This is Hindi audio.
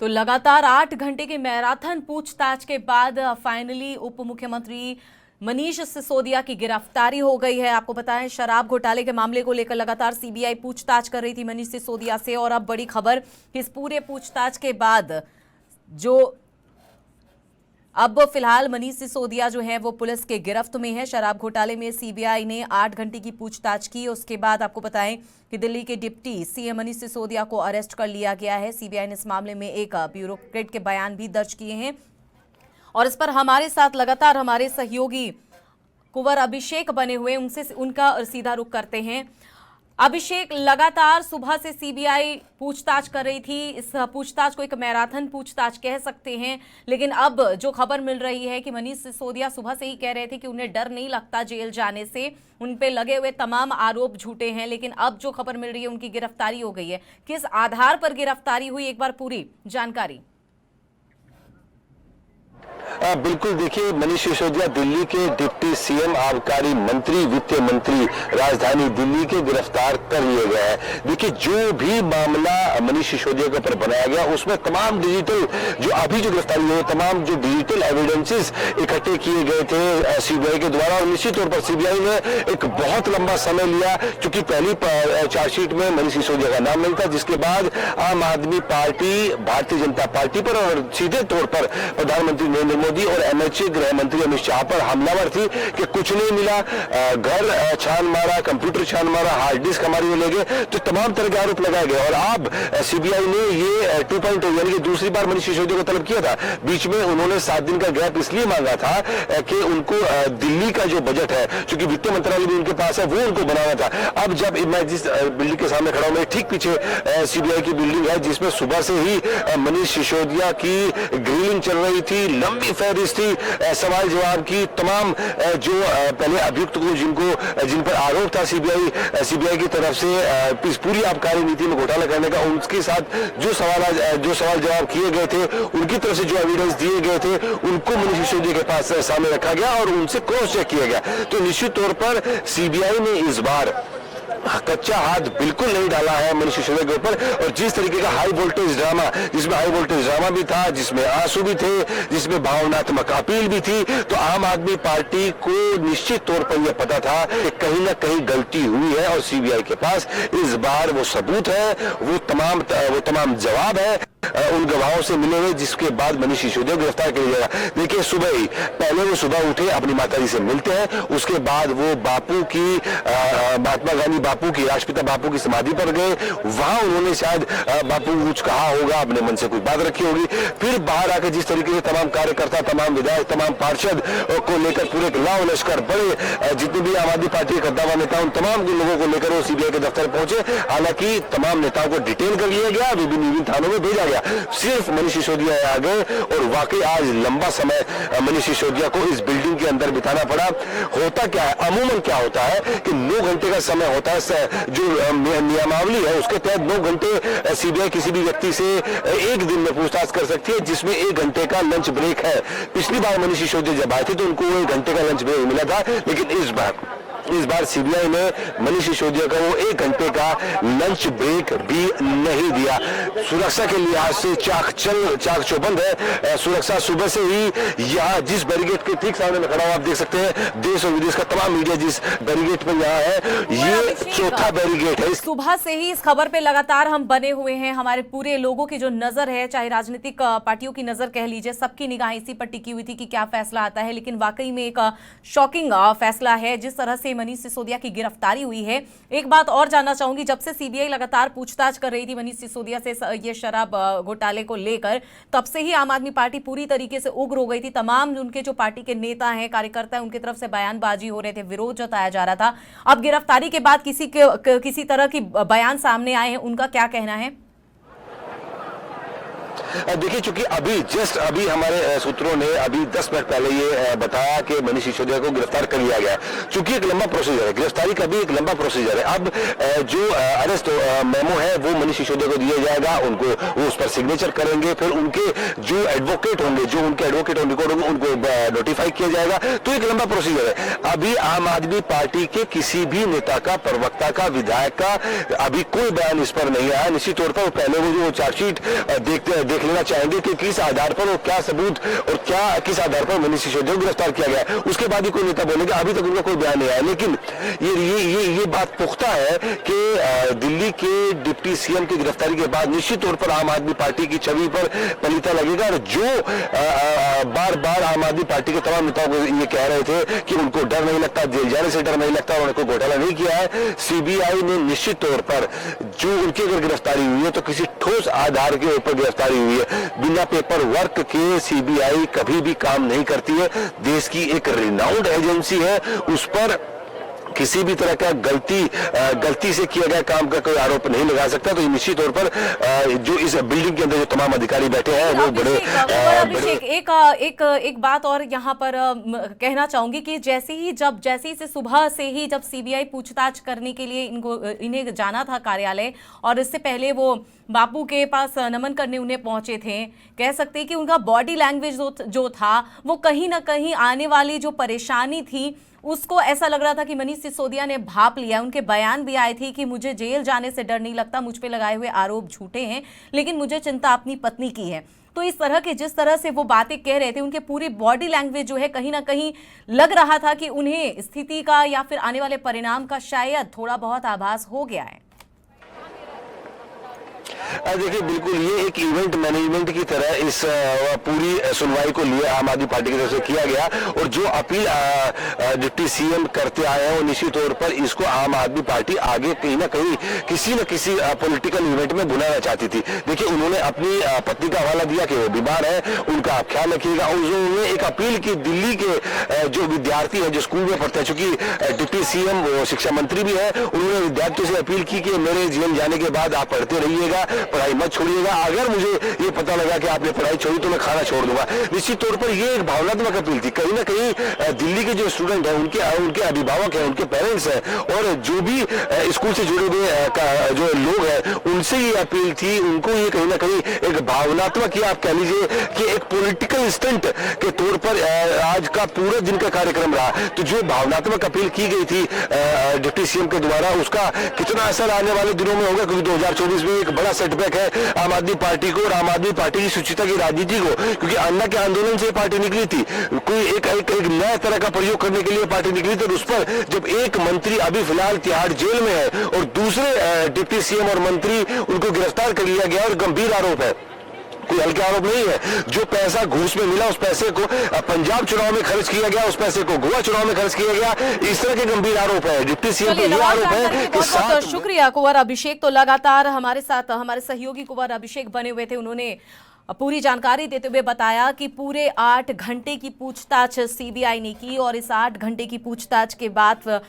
तो लगातार 8 घंटे के मैराथन पूछताछ के बाद फाइनली उप मुख्यमंत्री मनीष सिसोदिया की गिरफ्तारी हो गई है। आपको बताएं, शराब घोटाले के मामले को लेकर लगातार सीबीआई पूछताछ कर रही थी मनीष सिसोदिया से, और अब बड़ी खबर, इस पूरे पूछताछ के बाद अब फिलहाल मनीष सिसोदिया जो है वो पुलिस के गिरफ्त में है। शराब घोटाले में सीबीआई ने 8 घंटे की पूछताछ की। उसके बाद आपको बताएं कि दिल्ली के डिप्टी सीएम मनीष सिसोदिया को अरेस्ट कर लिया गया है। सीबीआई ने इस मामले में एक ब्यूरोक्रेट के बयान भी दर्ज किए हैं, और इस पर हमारे साथ लगातार हमारे सहयोगी कुंवर अभिषेक बने हुए, उनसे उनका सीधा रुख करते हैं। अभिषेक, लगातार सुबह से सीबीआई पूछताछ कर रही थी। इस पूछताछ को एक मैराथन पूछताछ कह सकते हैं, लेकिन अब जो खबर मिल रही है कि मनीष सिसोदिया सुबह से ही कह रहे थे कि उन्हें डर नहीं लगता जेल जाने से, उन पे लगे हुए तमाम आरोप झूठे हैं, लेकिन अब जो खबर मिल रही है उनकी गिरफ्तारी हो गई है। किस आधार पर गिरफ्तारी हुई, एक बार पूरी जानकारी। बिल्कुल, देखिए, मनीष सिसोदिया दिल्ली के डिप्टी सीएम, आबकारी मंत्री, वित्त मंत्री राजधानी दिल्ली के गिरफ्तार कर लिए गए हैं। देखिए, जो भी मामला मनीष सिसोदिया के ऊपर बनाया गया उसमें तमाम डिजिटल जो गिरफ्तारी हुई, तमाम जो डिजिटल एविडेंसेस इकट्ठे किए गए थे सीबीआई के द्वारा, और निश्चित तौर पर सीबीआई ने एक बहुत लंबा समय लिया, क्योंकि पहली चार्जशीट में मनीष सिसोदिया का नाम नहीं था, जिसके बाद आम आदमी पार्टी, भारतीय जनता पार्टी पर और सीधे तौर पर प्रधानमंत्री नरेंद्र मोदी और एमएचए गृह मंत्री अमित शाह पर हमलावर थी कि कुछ नहीं मिला, घर छान मारा, कंप्यूटर छान मारा, हार्ड डिस्क हमारी ले गए, तो तमाम तरह के आरोप लगाए गए। और अब सीबीआई ने ये 2.0 यानी कि दूसरी बार मनीष सिसोदिया को तलब किया था। बीच में उन्होंने 7 दिन का गैप इसलिए मांगा था कि उनको दिल्ली का जो बजट है, क्योंकि वित्त मंत्रालय भी उनके पास है, वो उनको बनाना था। अब जब मैं जिस बिल्डिंग के सामने खड़ा हूं, मैं ठीक पीछे सीबीआई की बिल्डिंग है, जिसमें सुबह से ही मनीष सिसोदिया की ग्रिलिंग चल रही थी, लंबी फहरिस्त थी सवाल जवाब की। तमाम जो पहले अभियुक्त को जिन पर आरोप था सीबीआई की तरफ से इस पूरी आबकारी नीति में घोटाला करने का, उनके साथ जो सवाल जवाब किए गए थे, उनकी तरफ से जो एविडेंस दिए गए थे, उनको मनीष सिसोदिया के पास सामने रखा गया और उनसे क्रॉस चेक किया गया। तो निश्चित तौर पर सीबीआई ने इस बार कच्चा हाथ बिल्कुल नहीं डाला है मनीष सिसोदिया के ऊपर। और जिस तरीके का हाई वोल्टेज ड्रामा, जिसमें हाई वोल्टेज ड्रामा भी था, जिसमें आंसू भी थे, जिसमें भावनात्मक अपील भी थी, तो आम आदमी पार्टी को निश्चित तौर पर यह पता था कि कहीं ना कहीं गलती हुई है, और सीबीआई के पास इस बार वो सबूत है, वो तमाम जवाब है उन गवाहों से मिले हुए, जिसके बाद मनीष सिसोदिया को गिरफ्तार किया जाएगा। देखिए, पहले वो सुबह उठे, अपनी माताजी से मिलते हैं, उसके बाद वो महात्मा गांधी बापू की, राष्ट्रपिता बापू की समाधि पर गए। वहां उन्होंने शायद बापू कुछ कहा होगा, अपने मन से कुछ बात रखी होगी। फिर बाहर आकर जिस तरीके से तमाम कार्यकर्ता, तमाम विधायक, तमाम पार्षद को लेकर पूरे लाव लश्कर बड़े जितने भी आम आदमी पार्टी के कद्दावर नेता, उन तमाम लोगों को लेकर वो सीबीआई के दफ्तर पहुंचे। हालांकि तमाम नेताओं को डिटेन कर लिया गया, विभिन्न थानों में भेजा गया, सिर्फ मनीष सिसोदिया आ गए। और वाकई आज लंबा समय मनीष सिसोदिया को इस बिल्डिंग के अंदर बिताना पड़ा। होता क्या है, अमूमन क्या होता है कि 9 घंटे का समय होता है, जो नियमावली है उसके तहत 9 घंटे सीबीआई किसी भी व्यक्ति से एक दिन में पूछताछ कर सकती है, जिसमें 1 घंटे का लंच ब्रेक है। पिछली बार मनीष सिसोदिया जब आए थे तो उनको 1 घंटे का लंच ब्रेक मिला था, लेकिन इस बार सीबीआई ने मनीष सिसोदिया को वो 1 घंटे का लंच ब्रेक भी नहीं दिया। सुरक्षा के लिहाज से चाक चौबंद है सुरक्षा। सुबह से ही यहाँ जिस बैरिकेड के ठीक सामने में खड़ा हूं, आप देख सकते हैं, देश और विदेश का तमाम मीडिया जिस बैरिकेड पर यहाँ है, ये चौथा बैरिकेड है। सुबह से ही इस खबर पे लगातार हम बने हुए हैं। हमारे पूरे लोगों की जो नजर है, चाहे राजनीतिक पार्टियों की नजर कह लीजिए, सबकी निगाह इसी पर टिकी हुई थी कि क्या फैसला आता है। लेकिन वाकई में एक शॉकिंग फैसला है जिस तरह से मनीष सिसोदिया की गिरफ्तारी हुई है। एक बात और जानना चाहूंगी, जब से सीबीआई लगातार पूछताछ कर रही थी मनीष सिसोदिया से ये शराब घोटाले को लेकर, तब से ही आम आदमी पार्टी पूरी तरीके से उग्र हो गई थी। तमाम उनके जो पार्टी के नेता हैं, कार्यकर्ता हैं, उनकी तरफ से बयानबाजी हो रहे थे, विरोध जताया जा रहा था। अब गिरफ्तारी के बाद किसी तरह की बयान सामने आए हैं, उनका क्या कहना है? देखिए, चूंकि अभी हमारे सूत्रों ने अभी 10 मिनट पहले ये बताया कि मनीष सिसोदिया को गिरफ्तार कर लिया गया, चूंकि एक लंबा प्रोसीजर है, गिरफ्तारी का भी एक लंबा प्रोसीजर है। अब जो अरेस्ट मेमो है वो मनीष सिसोदिया को दिया जाएगा, वो उस पर सिग्नेचर करेंगे, फिर उनके जो एडवोकेट होंगे, उनको नोटिफाई किया जाएगा। तो एक लंबा प्रोसीजर है। अभी आम आदमी पार्टी के किसी भी नेता का, प्रवक्ता का, विधायक का अभी कोई बयान इस पर नहीं आया। निश्चित तौर पर पहले वो जो चार्जशीट देखते देख लेना चाहेंगे कि किस आधार पर और क्या सबूत और क्या किस आधार पर मनीष सिसोदिया को गिरफ्तार किया गया। उसके बाद ही कोई नेता बोलेगा, अभी तक उनका कोई बयान नहीं आया। लेकिन ये बात पुख्ता है कि दिल्ली के डिप्टी सीएम की गिरफ्तारी के बाद निश्चित तौर पर आम आदमी पार्टी की छवि पर पलीता लगेगा। और जो बार बार आम आदमी पार्टी के तमाम नेताओं को ये कह रहे थे कि उनको डर नहीं लगता, जेल जाने से डर नहीं लगता, उन्होंने कोई घोटाला नहीं किया है, सीबीआई ने निश्चित तौर पर जो उनकी अगर गिरफ्तारी हुई है तो किसी ठोस आधार के ऊपर गिरफ्तारी हुई है। बिना पेपर वर्क के सीबीआई कभी भी काम नहीं करती है। देश की एक रिनाउंड एजेंसी है, उस पर किसी भी तरह का गलती से किया गया काम का कोई आरोप नहीं लगा सकता। तो निश्चित तौर पर जो इस बिल्डिंग के अंदर जो तमाम अधिकारी बैठे हैं वो बड़े अभिषेक एक बात और यहाँ पर कहना चाहूंगी कि जैसे ही से सुबह से ही जब सीबीआई पूछताछ करने के लिए इन्हें जाना था कार्यालय, और इससे पहले वो बापू के पास नमन करने उन्हें पहुंचे थे, कह सकते हैं कि उनका बॉडी लैंग्वेज जो था वो कहीं ना कहीं आने वाली जो परेशानी थी उसको ऐसा लग रहा था कि मनीष सिसोदिया ने भाप लिया। उनके बयान भी आए थे कि मुझे जेल जाने से डर नहीं लगता, मुझ पे लगाए हुए आरोप झूठे हैं, लेकिन मुझे चिंता अपनी पत्नी की है। तो इस तरह के जिस तरह से वो बातें कह रहे थे, उनके पूरी बॉडी लैंग्वेज जो है कहीं ना कहीं लग रहा था कि उन्हें स्थिति का या फिर आने वाले परिणाम का शायद थोड़ा बहुत आभास हो गया है। देखिए, बिल्कुल ये एक इवेंट मैनेजमेंट की तरह इस पूरी सुनवाई को लिए आम आदमी पार्टी की तरफ से किया गया। और जो अपील डिप्टी सीएम करते आए हैं वो निश्चित तौर पर इसको आम आदमी पार्टी आगे कहीं ना कहीं किसी न किसी पॉलिटिकल इवेंट में बुलाना चाहती थी। देखिए, उन्होंने अपनी पत्नी का हवाला दिया कि वो बीमार है, उनका आप ख्याल रखिएगा। और उन्होंने एक अपील की दिल्ली के जो विद्यार्थी है जो स्कूल में पढ़ते हैं, चूंकि डिप्टी सीएम वो शिक्षा मंत्री भी है, उन्होंने विद्यार्थियों से अपील की कि मेरे जेल जाने के बाद आप पढ़ते रहिएगा, पढ़ाई मत छोड़िएगा। अगर मुझे ये पता लगा कि आपने पढ़ाई छोड़ी तो मैं खाना छोड़ दूंगा। निश्चित तौर पर ये एक भावनात्मक अपील थी। कहीं ना कहीं दिल्ली के जो स्टूडेंट हैं, उनके अभिभावक हैं, उनके पेरेंट्स हैं, और जो भी स्कूल से जुड़े हुए जो लोग हैं, उनसे ये अपील थी। उनको ये कहीं ना कहीं एक भावनात्मक, या आप कह लीजिए कि एक पॉलिटिकल स्टंट के तौर पर आज का पूरे दिन का कार्यक्रम रहा। तो जो भावनात्मक अपील की गई थी डिप्टी सीएम के द्वारा, उसका कितना असर आने वाले दिनों में होगा, क्योंकि 2024 में एक बड़ा सेटबैक है आम आदमी पार्टी को और आम आदमी पार्टी की सुचिता की राजनीति को। क्योंकि अन्ना के आंदोलन से पार्टी निकली थी, कोई एक नया तरह का प्रयोग करने के लिए पार्टी निकली थी। और उस पर जब एक मंत्री अभी फिलहाल तिहाड़ जेल में है और दूसरे डिप्टी सीएम और मंत्री उनको गिरफ्तार कर लिया गया, और गंभीर आरोप है, कोई हल्का आरोप नहीं है। जो पैसा घूस में मिला उस पैसे को पंजाब चुनाव में खर्च किया गया, उस पैसे को गोवा चुनाव में खर्च किया गया, इस तरह के गंभीर आरोप है। डिप्टी सीएम पर यह आरोप है कि बहुत शुक्रिया कुंवर अभिषेक। तो लगातार हमारे साथ हमारे सहयोगी कुंवर अभिषेक बने हुए थे, उन्होंने पूरी जानकारी देते हुए बताया कि पूरे 8 घंटे की पूछताछ सीबीआई ने की, और इस 8 घंटे की पूछताछ के बाद